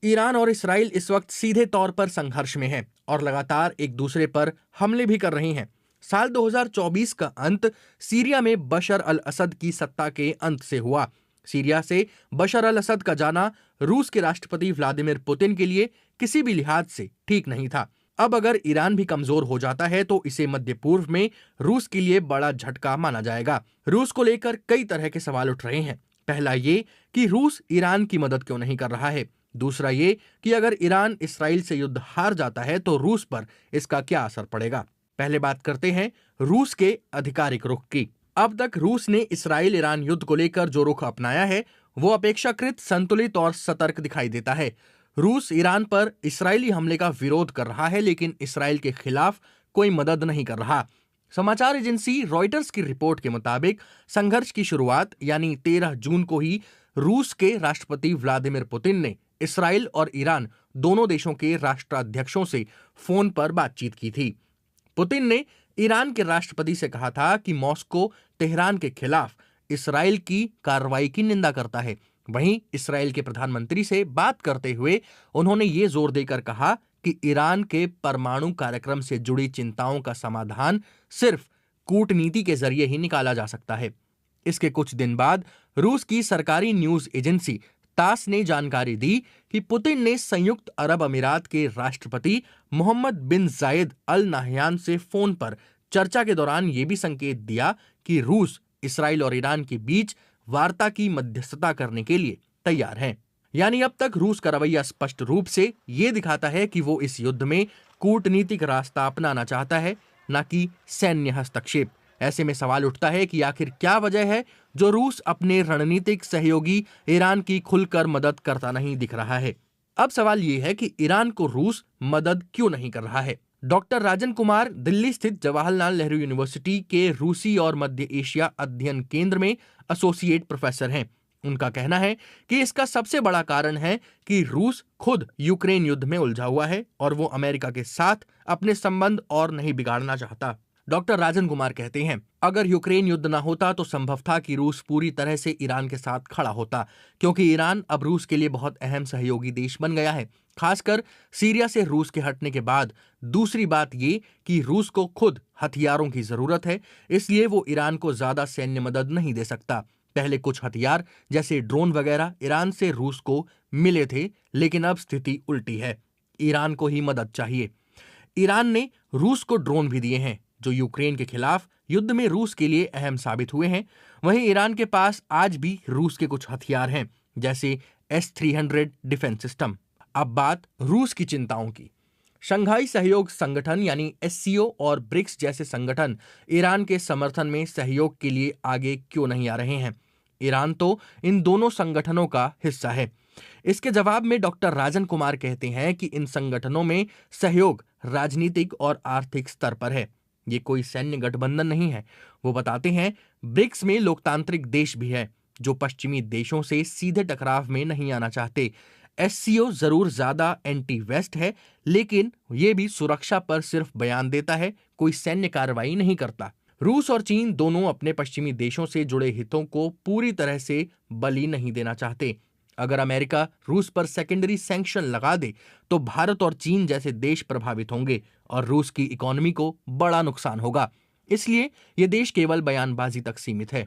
Iran और Israel इस वक्त सीधे तौर पर संघर्ष में हैं और लगातार एक दूसरे पर हमले भी कर रहे हैं। साल 2024 का अंत सीरिया में बशर अल असद की सत्ता के अंत से हुआ। सीरिया से बशर अल असद का जाना रूस के राष्ट्रपति व्लादिमीर पुतिन के लिए किसी भी लिहाज से ठीक नहीं था। अब अगर ईरान भी कमजोर हो जाता है तो इसे मध्य पूर्व में रूस के लिए बड़ा झटका माना जाएगा। रूस को लेकर कई तरह के सवाल उठ रहे हैं। पहला ये कि रूस ईरान की मदद क्यों नहीं कर रहा है। दूसरा ये कि अगर ईरान इसराइल से युद्ध हार जाता है तो रूस पर इसका क्या असर पड़ेगा। पहले बात करते हैं रूस के आधिकारिक रुख की। अब तक रूस ने इसराइल ईरान युद्ध को लेकर जो रुख अपनाया है वो अपेक्षाकृत संतुलित और सतर्क दिखाई देता है। रूस ईरान पर इसराइली हमले का विरोध कर रहा है लेकिन इसराइल के खिलाफ कोई मदद नहीं कर रहा। समाचार एजेंसी रॉयटर्स की रिपोर्ट के मुताबिक संघर्ष की शुरुआत यानी 13 जून को ही रूस के राष्ट्रपति व्लादिमीर पुतिन ने इसराइल और ईरान दोनों देशों के राष्ट्राध्यक्षों से फोन पर बातचीत की थी। पुतिन ने ईरान के राष्ट्रपति से कहा था कि मॉस्को तेहरान के खिलाफ इसराइल की कार्रवाई की निंदा करता है। वहीं इसराइल के प्रधानमंत्री से बात करते हुए उन्होंने ये जोर देकर कहा कि ईरान के परमाणु कार्यक्रम से जुड़ी चिंताओं का समाधान सिर्फ कूटनीति के जरिए ही निकाला जा सकता है। इसके कुछ दिन बाद रूस की सरकारी न्यूज एजेंसी तास ने जानकारी दी कि पुतिन ने संयुक्त अरब अमीरात के राष्ट्रपति मोहम्मद बिन जायद अल नाहयान से फोन पर चर्चा के दौरान यह भी संकेत दिया कि रूस इसराइल और ईरान के बीच वार्ता की मध्यस्थता करने के लिए तैयार है। यानी अब तक रूस का रवैया स्पष्ट रूप से ये दिखाता है कि वो इस युद्ध में कूटनीतिक रास्ता अपनाना चाहता है, न कि सैन्य हस्तक्षेप। ऐसे में सवाल उठता है कि आखिर क्या वजह है जो रूस अपने रणनीतिक सहयोगी ईरान की खुलकर मदद करता नहीं दिख रहा है। अब सवाल ये है कि ईरान को रूस मदद क्यों नहीं कर रहा है। डॉक्टर राजन कुमार दिल्ली स्थित जवाहरलाल नेहरू यूनिवर्सिटी के रूसी और मध्य एशिया अध्ययन केंद्र में एसोसिएट प्रोफेसर हैं। उनका कहना है कि इसका सबसे बड़ा कारण है कि रूस खुद यूक्रेन युद्ध में उलझा हुआ है और वो अमेरिका के साथ अपने संबंध और नहीं बिगाड़ना चाहता। डॉक्टर राजन कुमार कहते हैं, अगर यूक्रेन युद्ध न होता तो संभव था कि रूस पूरी तरह से ईरान के साथ खड़ा होता, क्योंकि ईरान अब रूस के लिए बहुत अहम सहयोगी देश बन गया है, खासकर सीरिया से रूस के हटने के बाद। दूसरी बात ये कि रूस को खुद हथियारों की जरूरत है, इसलिए वो ईरान को ज्यादा सैन्य मदद नहीं दे सकता। पहले कुछ हथियार जैसे ड्रोन वगैरह ईरान से रूस को मिले थे, लेकिन अब स्थिति उल्टी है, ईरान को ही मदद चाहिए। ईरान ने रूस को ड्रोन भी दिए हैं जो यूक्रेन के खिलाफ युद्ध में रूस के लिए अहम साबित हुए हैं। वहीं ईरान के पास आज भी रूस के कुछ हथियार हैं जैसे S-300 डिफेंस सिस्टम। अब बात रूस की चिंताओं की। शंघाई सहयोग संगठन यानी SCO और ब्रिक्स जैसे संगठन ईरान के समर्थन में सहयोग के लिए आगे क्यों नहीं आ रहे हैं। ईरान तो इन दोनों संगठनों का हिस्सा है। इसके जवाब में डॉक्टर राजन कुमार कहते हैं कि इन संगठनों में सहयोग राजनीतिक और आर्थिक स्तर पर है, ये कोई सैन्य गठबंधन नहीं है। वो बताते हैं, ब्रिक्स में लोकतांत्रिक देश भी है जो पश्चिमी देशों से सीधे टकराव में नहीं आना चाहते। SCO जरूर ज्यादा एंटी वेस्ट है, लेकिन ये भी सुरक्षा पर सिर्फ बयान देता है, कोई सैन्य कार्रवाई नहीं करता। रूस और चीन दोनों अपने पश्चिमी देशों से जुड़े हितों को पूरी तरह से बलि नहीं देना चाहते। अगर अमेरिका रूस पर सेकेंडरी सैंक्शन लगा दे तो भारत और चीन जैसे देश प्रभावित होंगे और रूस की इकोनॉमी को बड़ा नुकसान होगा। इसलिए ये देश केवल बयानबाजी तक सीमित है।